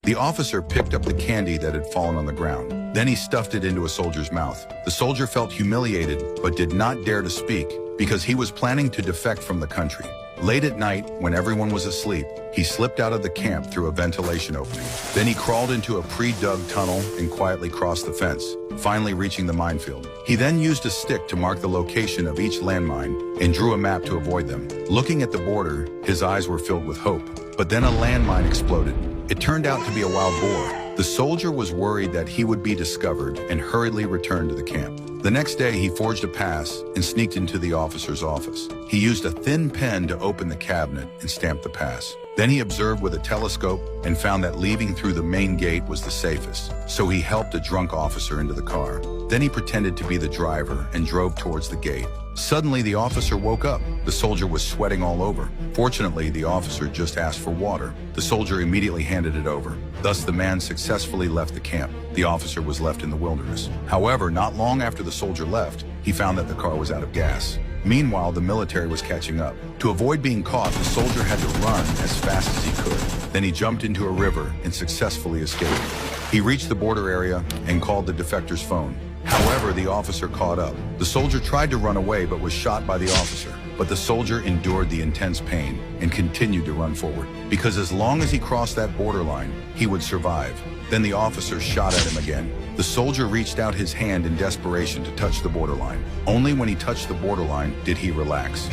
The officer picked up the candy that had fallen on the ground. Then he stuffed it into a soldier's mouth. The soldier felt humiliated, but did not dare to speak because he was planning to defect from the country. Late at night, when everyone was asleep, he slipped out of the camp through a ventilation opening. Then he crawled into a pre-dug tunnel and quietly crossed the fence, finally reaching the minefield. He then used a stick to mark the location of each landmine and drew a map to avoid them. Looking at the border, his eyes were filled with hope. But then a landmine exploded. It turned out to be a wild boar. The soldier was worried that he would be discovered and hurriedly returned to the camp. The next day, he forged a pass and sneaked into the officer's office. He used a thin pen to open the cabinet and stamp the pass. Then he observed with a telescope and found that leaving through the main gate was the safest. So he helped a drunk officer into the car. Then he pretended to be the driver and drove towards the gate. Suddenly, the officer woke up. The soldier was sweating all over. Fortunately, the officer just asked for water. The soldier immediately handed it over. Thus, the man successfully left the camp. The officer was left in the wilderness. However, not long after the soldier left, he found that the car was out of gas. Meanwhile, the military was catching up. To avoid being caught, the soldier had to run as fast as he could. Then he jumped into a river and successfully escaped. He reached the border area and called the defector's phone. However, the officer caught up. The soldier tried to run away but was shot by the officer. But the soldier endured the intense pain and continued to run forward, because as long as he crossed that borderline, he would survive. Then the officer shot at him again. The soldier reached out his hand in desperation to touch the borderline. Only when he touched the borderline did he relax.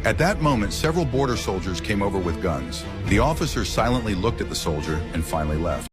At that moment, several border soldiers came over with guns. The officer silently looked at the soldier and finally left.